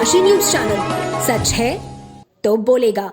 Kashi news channel, सच है तो बोलेगा।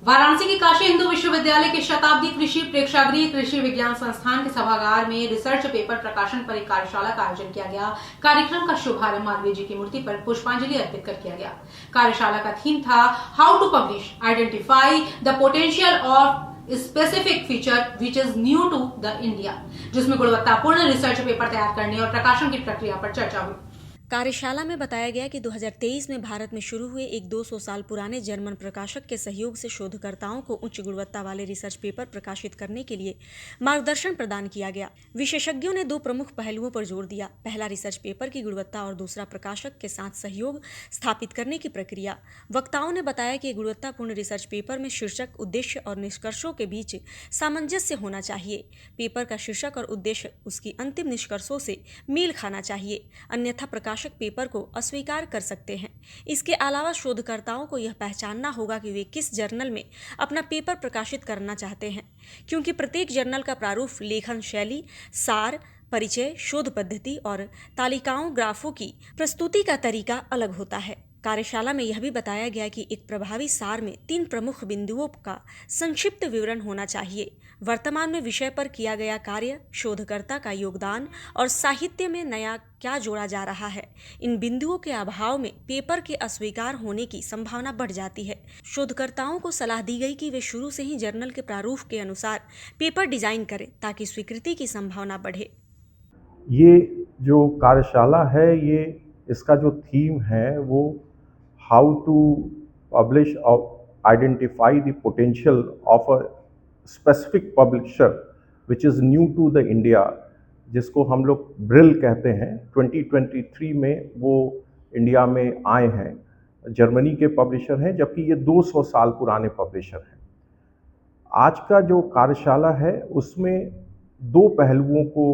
वाराणसी के काशी हिंदू विश्वविद्यालय के शताब्दी कृषि प्रेक्षागृह कृषि विज्ञान संस्थान के सभागार में रिसर्च पेपर प्रकाशन पर एक कार्यशाला का आयोजन किया गया। कार्यक्रम का शुभारंभ मालवीय जी की मूर्ति पर पुष्पांजलि अर्पित कर किया गया। कार्यशाला का थीम था how to publish identify the potential of specific feature which is new to the India, जिसमें गुणवत्तापूर्ण रिसर्च पेपर तैयार करने और प्रकाशन की प्रक्रिया पर चर्चा हुई। कार्यशाला में बताया गया कि 2023 में भारत में शुरू हुए एक 200 साल पुराने जर्मन प्रकाशक के सहयोग से शोधकर्ताओं को उच्च गुणवत्ता वाले रिसर्च पेपर प्रकाशित करने के लिए मार्गदर्शन प्रदान किया गया। विशेषज्ञों ने 2 प्रमुख पहलुओं पर जोर दिया। पहला, रिसर्च पेपर की गुणवत्ता और दूसरा, प्रकाशक के साथ सहयोग स्थापित करने की प्रक्रिया। वक्ताओं ने बताया कि गुणवत्तापूर्ण रिसर्च पेपर में शीर्षक, उद्देश्य और निष्कर्षों के बीच सामंजस्य होना चाहिए। पेपर का शीर्षक और उद्देश्य उसकी अंतिम निष्कर्षों से मेल खाना चाहिए, अन्यथा प्रकाशक पेपर को अस्वीकार कर सकते हैं। इसके अलावा शोधकर्ताओं को यह पहचानना होगा कि वे किस जर्नल में अपना पेपर प्रकाशित करना चाहते हैं, क्योंकि प्रत्येक जर्नल का प्रारूप, लेखन शैली, सार, परिचय, शोध पद्धति और तालिकाओं, ग्राफों की प्रस्तुति का तरीका अलग होता है। कार्यशाला में यह भी बताया गया कि एक प्रभावी सार में 3 प्रमुख बिंदुओं का संक्षिप्त विवरण होना चाहिए। वर्तमान में विषय पर किया गया कार्य, शोधकर्ता का योगदान और साहित्य में नया क्या जोड़ा जा रहा है। इन बिंदुओं के अभाव में पेपर के अस्वीकार होने की संभावना बढ़ जाती है। शोधकर्ताओं को सलाह दी गई कि वे शुरू से ही जर्नल के प्रारूप के अनुसार पेपर डिजाइन करें ताकि स्वीकृति की संभावना बढ़े। ये जो कार्यशाला है, ये इसका जो थीम है वो हाउ टू पब्लिश और identify the potential of a specific publisher which is new to the India, जिसको हम लोग ब्रिल कहते हैं। 2023 में वो इंडिया में आए हैं। जर्मनी के पब्लिशर हैं, जबकि ये 200 साल पुराने पब्लिशर हैं। आज का जो कार्यशाला है उसमें 2 पहलुओं को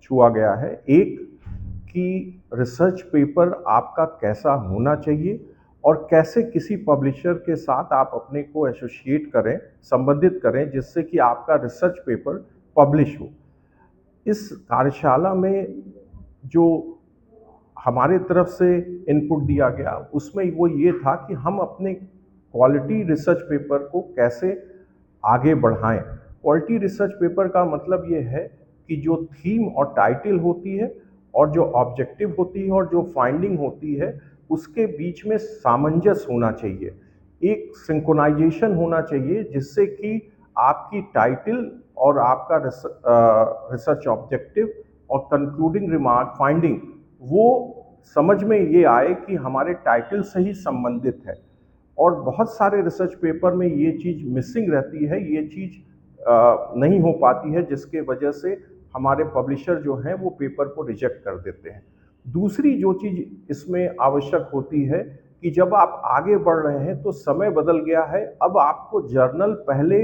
छुआ गया है। एक कि रिसर्च पेपर आपका कैसा होना चाहिए और कैसे किसी पब्लिशर के साथ आप अपने को एसोसिएट करें, संबंधित करें, जिससे कि आपका रिसर्च पेपर पब्लिश हो। इस कार्यशाला में जो हमारे तरफ से इनपुट दिया गया उसमें वो ये था कि हम अपने क्वालिटी रिसर्च पेपर को कैसे आगे बढ़ाएं। क्वालिटी रिसर्च पेपर का मतलब ये है कि जो थीम और टाइटल होती है और जो ऑब्जेक्टिव होती है और जो फाइंडिंग होती है उसके बीच में सामंजस्य होना चाहिए, एक सिंक्रोनाइजेशन होना चाहिए, जिससे कि आपकी टाइटल और आपका रिसर्च ऑब्जेक्टिव और कंक्लूडिंग रिमार्क, फाइंडिंग, वो समझ में ये आए कि हमारे टाइटल से ही संबंधित है। और बहुत सारे रिसर्च पेपर में ये चीज़ मिसिंग रहती है, ये चीज़ नहीं हो पाती है, जिसके वजह से हमारे पब्लिशर जो हैं वो पेपर को रिजेक्ट कर देते हैं। दूसरी जो चीज़ इसमें आवश्यक होती है कि जब आप आगे बढ़ रहे हैं तो समय बदल गया है। अब आपको जर्नल पहले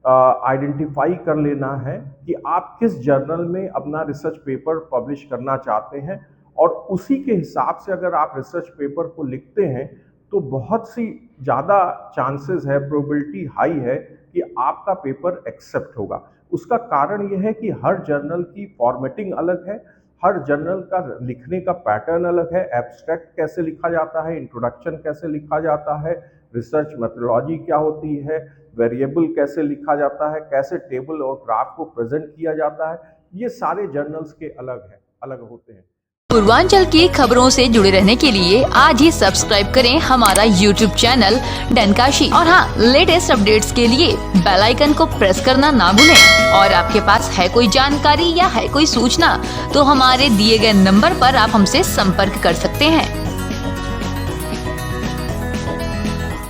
आइडेंटिफाई कर लेना है कि आप किस जर्नल में अपना रिसर्च पेपर पब्लिश करना चाहते हैं, और उसी के हिसाब से अगर आप रिसर्च पेपर को लिखते हैं तो बहुत सी ज़्यादा चांसेस है, प्रोबेबिलिटी हाई है कि आपका पेपर एक्सेप्ट होगा। उसका कारण यह है कि हर जर्नल की फॉर्मेटिंग अलग है, हर जर्नल का लिखने का पैटर्न अलग है। एब्स्ट्रैक्ट कैसे लिखा जाता है, इंट्रोडक्शन कैसे लिखा जाता है, रिसर्च मेथोडोलॉजी क्या होती है, वेरिएबल कैसे लिखा जाता है, कैसे टेबल और ग्राफ को प्रेजेंट किया जाता है, ये सारे जर्नल्स के अलग होते हैं। पूर्वांचल की खबरों से जुड़े रहने के लिए आज ही सब्सक्राइब करें हमारा YouTube चैनल डनकाशी, और हाँ, लेटेस्ट अपडेट्स के लिए बेल आइकन को प्रेस करना ना भूलें। और आपके पास है कोई जानकारी या है कोई सूचना तो हमारे दिए गए नंबर पर आप हमसे संपर्क कर सकते हैं।